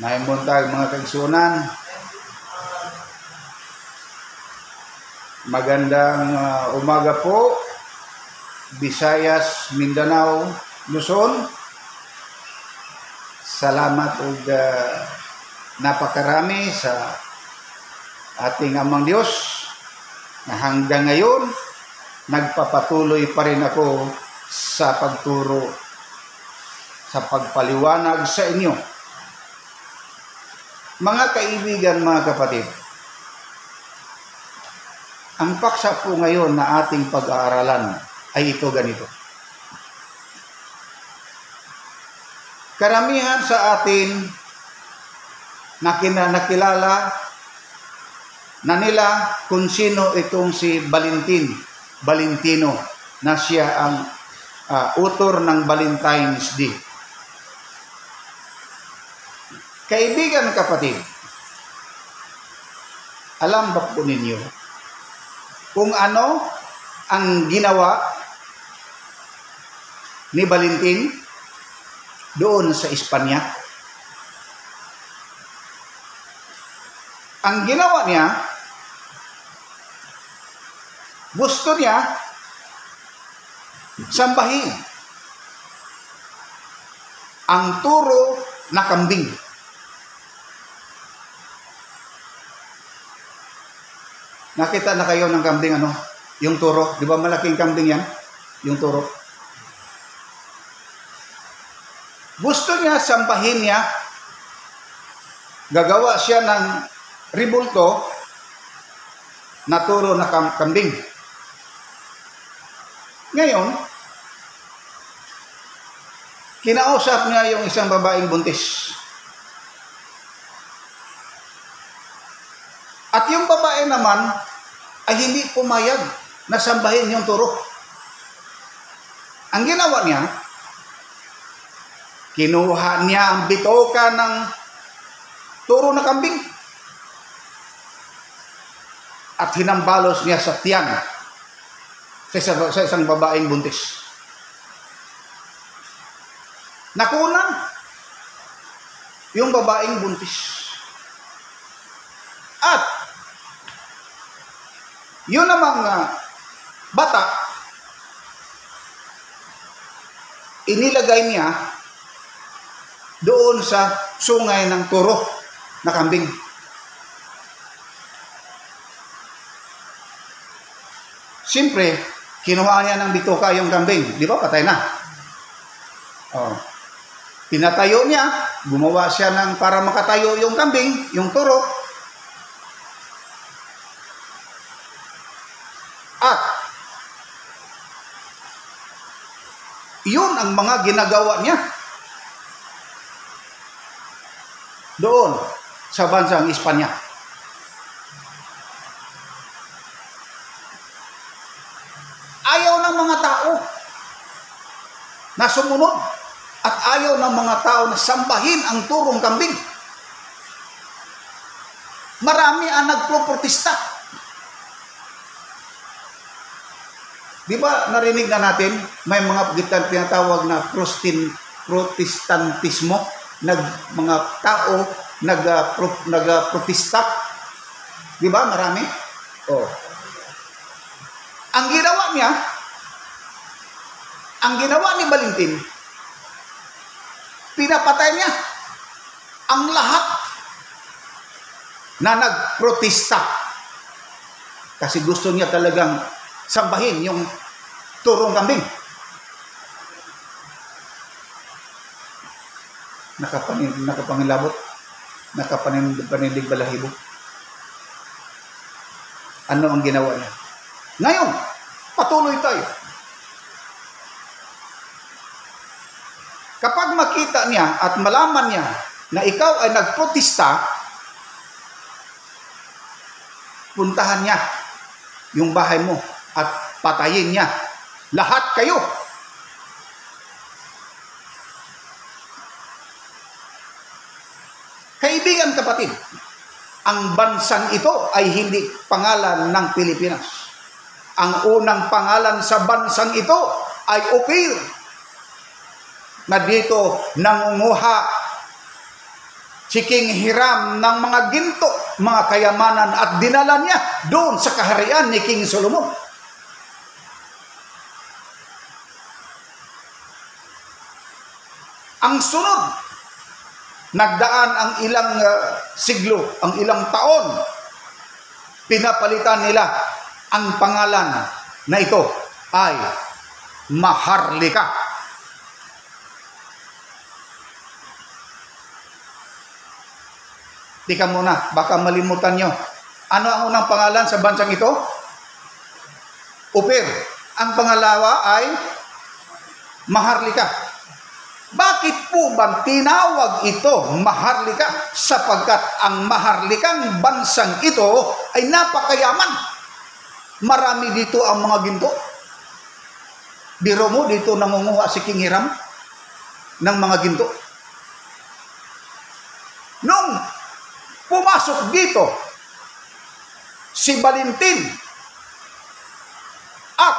Naimuntag mga kaigsunan. Magandang umaga po. Visayas, Mindanao, Luzon. Salamat ug napakarami sa ating Amang Diyos na hanggang ngayon nagpapatuloy pa rin ako sa pagturo, sa pagpaliwanag sa inyo. Mga kaibigan, mga kapatid, ang paksa po ngayon na ating pag-aaralan ay ito ganito. Karamihan sa atin na nakilala na nila kung sino itong si Valentino na siya ang author ng Valentine's Day. Kaibigan, kapatid, alam ba po ninyo kung ano ang ginawa ni Valentin doon sa Espanya? Ang ginawa niya, gusto niya sambahin ang turo na kambing. Nakita na kayo ng kambing, yung turo? Di ba malaking kambing yan? Yung turo. Gusto niya sambahin niya. Gagawa siya ng ribulto na turo na kambing. Ngayon, kinausap niya yung isang babaeng buntis. At yung babae naman ay hindi pumayag na sambahin yung turo. Ang ginawa niya, kinuha niya ang bitoka ng turo na kambing at hinambalos niya sa tiyan sa isang babaeng buntis. Nakunan yung babaeng buntis. At yun namang bata, inilagay niya doon sa sungay ng turo na kambing. Siyempre, kinuha niya ng bituka yung kambing. Di ba? Patay na. Pinatayo niya, gumawa siya para makatayo yung kambing, yung turo. At yun ang mga ginagawa niya doon sa bansang Espanya. Ayaw ng mga tao na sumunod at ayaw ng mga tao na sambahin ang turong kambing. Marami ang nagproprotesta. Di ba narinig na natin, may mga tinatawag na protestantismo, mga tao nagprotesta. Di ba marami? Ang ginawa ni Valentin, pinapatay niya ang lahat na nagprotesta. Kasi gusto niya talagang sambahin yung turong kambing. Nakapangilabot, nakapanilig balahibo. Ano ang ginawa niya? Ngayon, patuloy tayo. Kapag makita niya at malaman niya na ikaw ay nagprotesta, puntahan niya yung bahay mo at patayin niya. Lahat kayo. Kaibigan, kapatid, ang bansang ito ay hindi pangalan ng Pilipinas. Ang unang pangalan sa bansang ito ay Ophir. na dito nangunguha si King Hiram ng mga ginto, mga kayamanan at dinala niya doon sa kaharian ni King Solomon. Ang sunod, nagdaan ang ilang siglo, ang ilang taon, pinapalitan nila ang pangalan na ito ay Maharlika. Tika muna, baka malimutan nyo. Ano ang unang pangalan sa bansang ito? Upir. Ang pangalawa ay Maharlika. Bakit po ba tinawag ito Maharlika? Sapagkat ang Maharlikang bansang ito ay napakayaman. Marami dito ang mga ginto. Biro mo, dito nangunguha si King Hiram ng mga ginto. Nung pumasok dito si Valentin at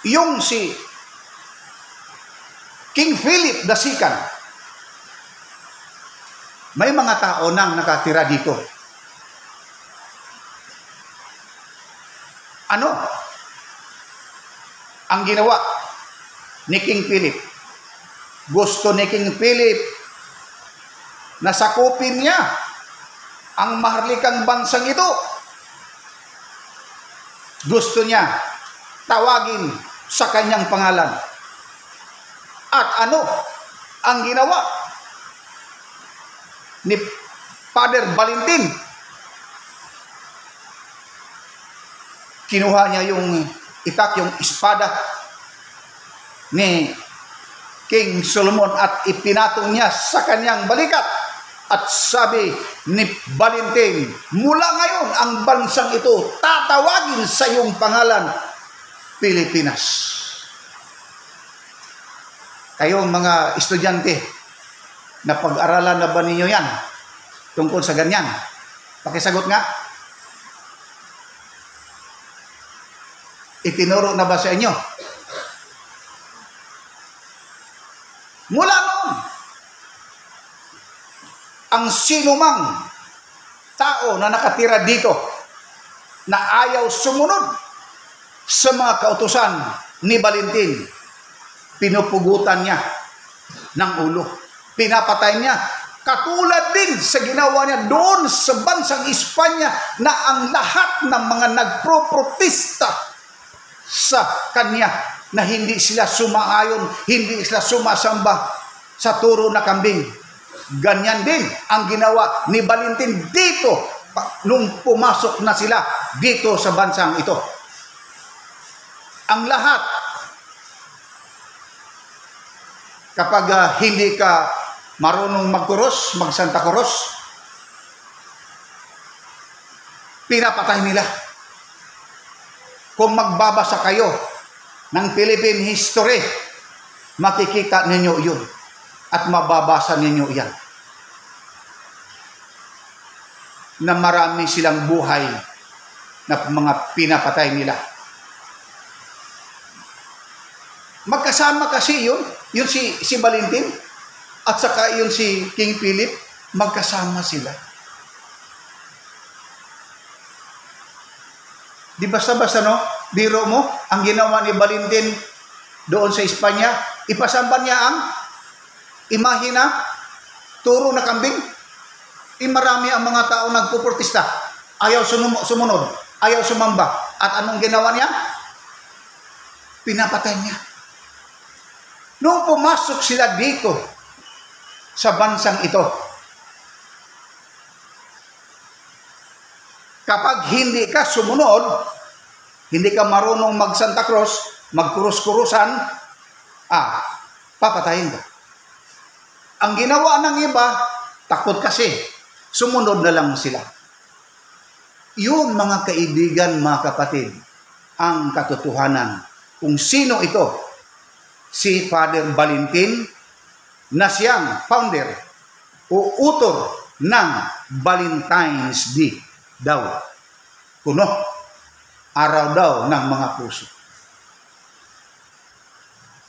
yung si King Philip II, may mga tao nang nakatira dito. Ano ang ginawa ni King Philip? Gusto ni King Philip na sakupin niya ang Maharlikang bansang ito. Gusto niya tawagin sa kanyang pangalan. At ano ang ginawa ni Father Valentin? Kinuha niya yung yung espada ni King Solomon at ipinatong niya sa kanyang balikat. At sabi ni Valentin, mula ngayon ang bansang ito tatawagin sa iyong pangalan, Pilipinas. Kayong mga estudyante, napag-aralan na ba ninyo yan tungkol sa ganyan? Pakisagot nga. Itinuro na ba sa inyo? Mula noon, ang sinumang tao na nakatira dito na ayaw sumunod sa mga kautusan ni Valentin, pinupugutan niya ng ulo. Pinapatay niya. Katulad din sa ginawa niya doon sa bansang Espanya na ang lahat ng mga nagproprotesta sa kanya na hindi sila sumaayon, hindi sila sumasamba sa turo na kambing. Ganyan din ang ginawa ni Valentin dito nung pumasok na sila dito sa bansang ito. Ang lahat, kapag hindi ka marunong magkuros, magsanta kuros, pinapatay nila. Kung magbabasa kayo ng Philippine history, makikita ninyo yun at mababasa ninyo yan. Na marami silang buhay na mga pinapatay nila. Magkasama kasi yun si Valentin at saka yun si King Philip, magkasama sila. Di basta-basta, no? Biro mo, ang ginawa ni Valentin doon sa Espanya, ipasamba niya ang imahe na turo na kambing. Marami ang mga tao nagpuprotesta. Ayaw sumunod, ayaw sumamba. At anong ginawa niya? Pinapatay niya. Noong pumasok sila dito sa bansang ito, kapag hindi ka sumunod, hindi ka marunong mag-Santa Cruz, magkurus-kurusan, papatayin ka. Ang ginawa ng iba, takot kasi, sumunod na lang sila. Yun, mga kaibigan, mga kapatid, ang katotohanan. Kung sino ito, si Father Valentin, na siyang founder o utor ng Valentine's Day daw. Kuno, araw daw ng mga puso.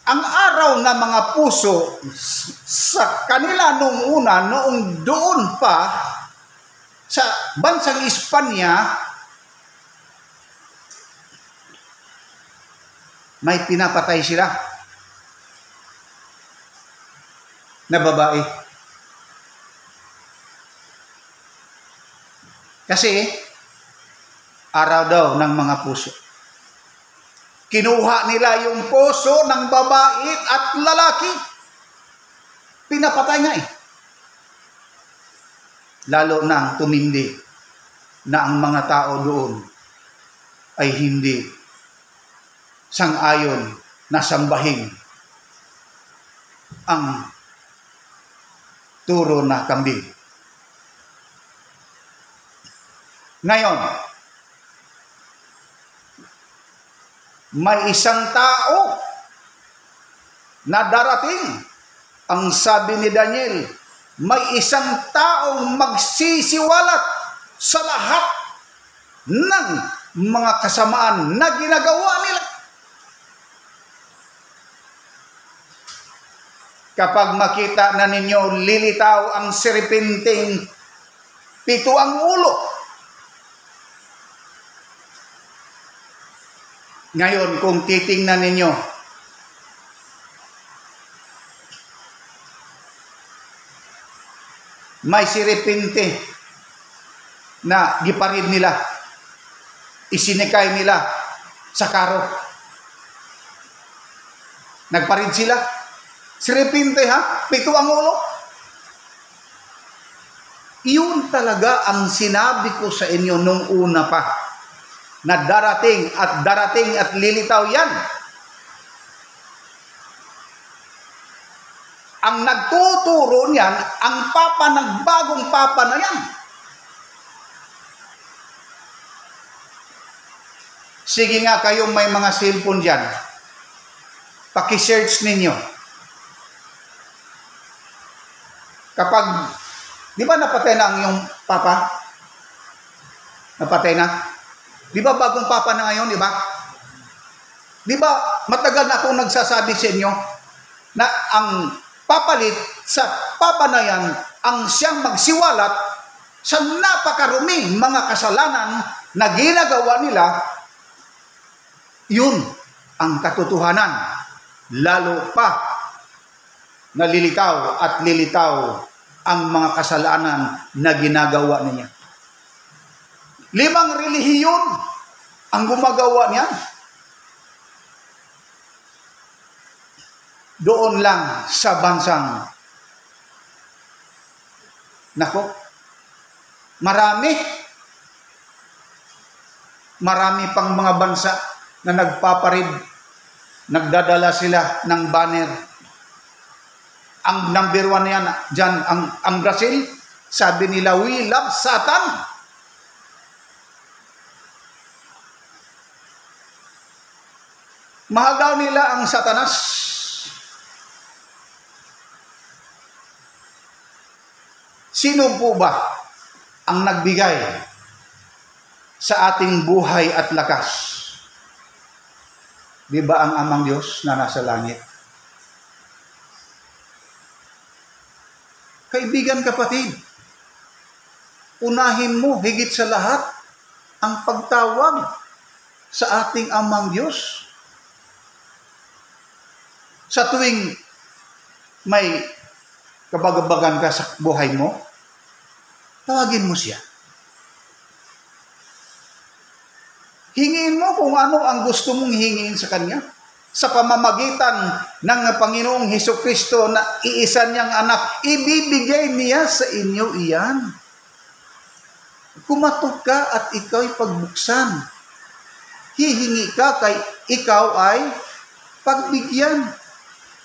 ang araw na mga puso sa kanila noong una, noong doon pa sa bansang Espanya, may pinapatay sila na babae. Kasi araw daw ng mga puso. Kinuha nila yung puso ng babae at lalaki. Pinapatay nga eh. Lalo na tumindi na ang mga tao doon ay hindi sang-ayon na sambahin ang turo na kambing. Ngayon, may isang tao na darating. Ang sabi ni Daniel, may isang taong magsisiwalat sa lahat ng mga kasamaan na ginagawa nila. Kapag makita na ninyo, lilitaw ang serpenteng 7 ang ulo. Ngayon, kung titingnan ninyo, may serpente na giparid nila, isinikay nila sa karo. Nagparid sila. Serpente ha? 7 ang ulo. Iyon talaga ang sinabi ko sa inyo nung una pa, na darating at lilitaw yan. Ang nagtuturo niyan, ang papa ng bagong papa na yan. Sige nga, kayong may mga cellphone dyan, paki-search ninyo. Kapag, di ba napatay na ang iyong papa? Napatay na? Di ba bagong papa na ngayon, di ba? Di ba matagal na akong nagsasabi sa inyo na ang papalit sa papa na yan ang siyang magsiwalat sa napakaruming mga kasalanan na ginagawa nila. Yun ang katotohanan. Lalo pa na lilitaw at lilitaw ang mga kasalanan na ginagawa niya. 5 relihiyon ang gumagawa niya. Doon lang sa bansang, nako, marami pang mga bansa na nagpaparid, nagdadala sila ng banner. Ang number 1 yan dyan, ang Brazil, sabi nila, we love Satan. Mahal daw nila ang Satanas. Sino po ba ang nagbigay sa ating buhay at lakas? Di ba ang Amang Diyos na nasa langit? Kaibigan, kapatid, unahin mo higit sa lahat ang pagtawag sa ating Amang Diyos. Sa tuwing may kabagabagan ka sa buhay mo, tawagin mo siya. Hingiin mo kung ano ang gusto mong hingin sa Kanya. Sa pamamagitan ng Panginoong Hesukristo na iisa niyang anak, ibibigay niya sa inyo iyan. Kumatok ka at ikaw'y pagbuksan. Hihingi ka kay ikaw ay pagbigyan.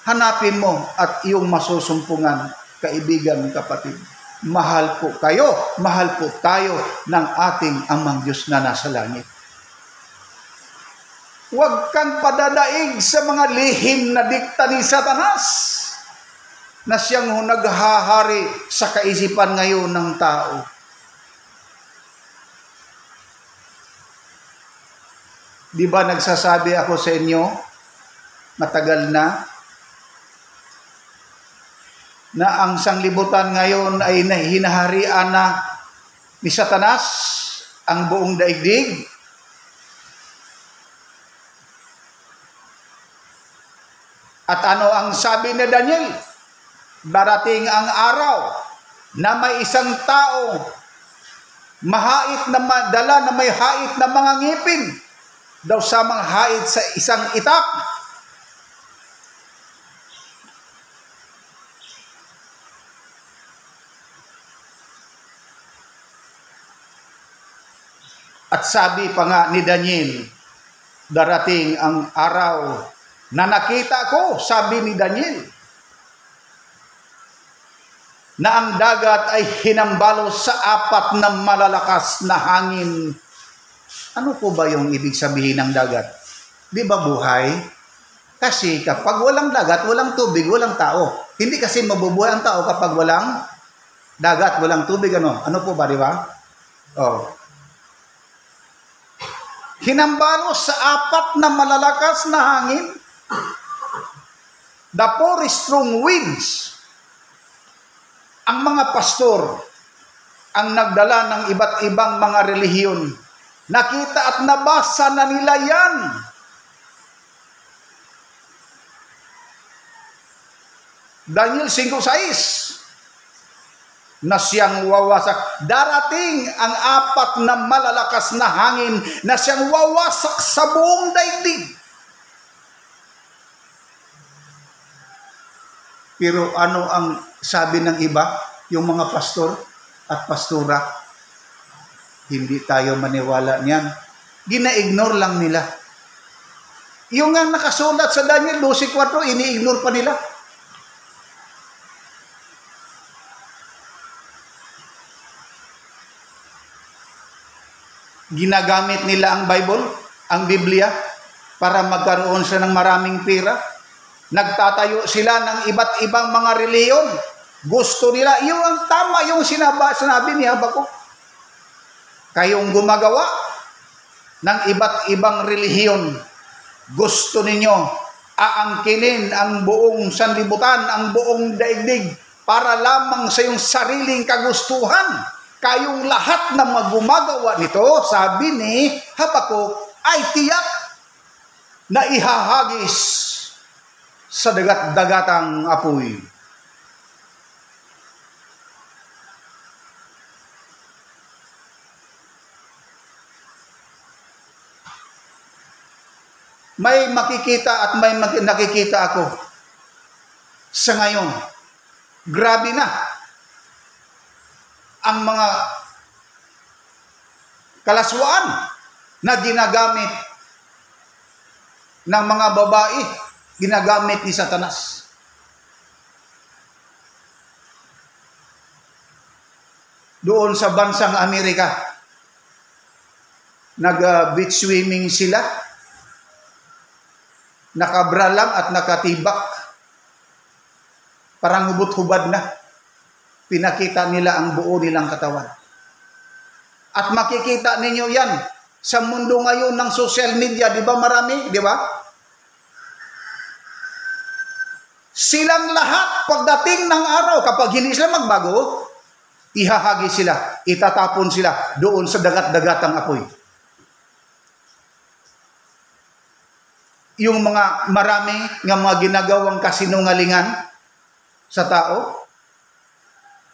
Hanapin mo at iyong masusumpungan, kaibigan, kapatid. Mahal po kayo, mahal po tayo ng ating Amang Diyos na nasa langit. Huwag kang padadaig sa mga lihim na dikta ni Satanas na siyang naghahari sa kaisipan ngayon ng tao. Di ba nagsasabi ako sa inyo matagal na ang sanglibutan ngayon ay hinaharian na ni Satanas ang buong daigdig. At ano ang sabi ni Daniel? Darating ang araw na may isang tao mahait na madala na may hait na mga ngipin daw samang hait sa isang itak. At sabi pa nga ni Daniel, darating ang araw na nakita ko, sabi ni Daniel, na ang dagat ay hinambalo sa 4 na malalakas na hangin. Ano po ba yung ibig sabihin ng dagat? Di ba buhay? Kasi kapag walang dagat, walang tubig, walang tao. Hindi kasi mabubuhay ang tao kapag walang dagat, walang tubig. Ano po ba, di ba? Oh. Hinambalo sa 4 na malalakas na hangin, the 4 strong winds. Ang mga pastor ang nagdala ng iba't ibang mga relihiyon. Nakita at nabasa na nila yan. Daniel 5:6 na siyang wawasak. Darating ang 4 na malalakas na hangin na siyang wawasak sa buong daigdig. Pero ano ang sabi ng iba, yung mga pastor at pastora? Hindi tayo maniwala niyan. Gina-ignore lang nila. Yung nga nakasulat sa Daniel 12:4, ini-ignore pa nila. Ginagamit nila ang Bible, ang Biblia, para magkaroon sila ng maraming pera. Nagtatayo sila ng iba't ibang mga reliyon. Gusto nila, yung ang tama yung sinabi ni Habakuk. Kayong gumagawa ng iba't ibang relihiyon. Gusto ninyo aangkinin ang buong sanlibutan, ang buong daigdig, para lamang sa iyong sariling kagustuhan. Kayong lahat na magumagawa nito, sabi ni Habakuk, ay tiyak na ihahagis sa dagat-dagatang apoy. May makikita at may nakikita ako sa ngayon. Grabe na ang mga kalaswaan na ginagamit ng mga babae, ginagamit ni Satanas. Doon sa bansang Amerika, nag-beach swimming sila, nakabra lang at nakatibak, parang hubot-hubad na. Pinakita nila ang buo nilang katawan. At makikita ninyo yan sa mundo ngayon ng social media, di ba marami, di ba? Silang lahat, pagdating ng araw, kapag hindi sila magbago, ihahagi sila, itatapon sila doon sa dagat-dagatang apoy. Yung mga marami ng mga ginagawang kasinungalingan sa tao,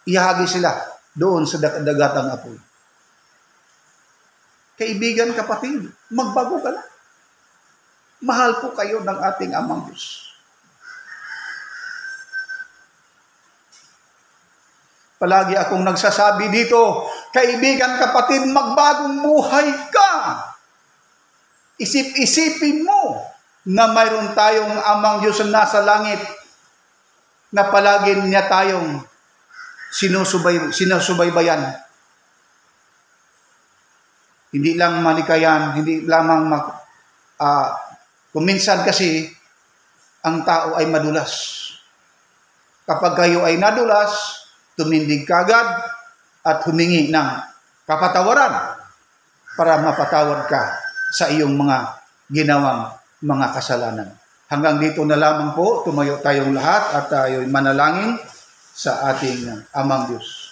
ihahagi sila doon sa dagatang apoy. Kaibigan, kapatid, magbago ka na. Mahal po kayo ng ating Amang Diyos. Palagi akong nagsasabi dito, kaibigan, kapatid, magbagong buhay ka. Isip-isipin mo na mayroon tayong Amang Diyos na nasa langit na palagi niya tayong sinusubaybayan. Hindi lang malikayan, hindi lamang kuminsan kasi ang tao ay madulas. Kapag kayo ay nadulas, tumindig kagad at humingi ng kapatawaran para mapatawad ka sa iyong mga ginawang mga kasalanan. Hanggang dito na lamang po, tumayo tayong lahat at tayo'y manalangin sa ating Amang Diyos.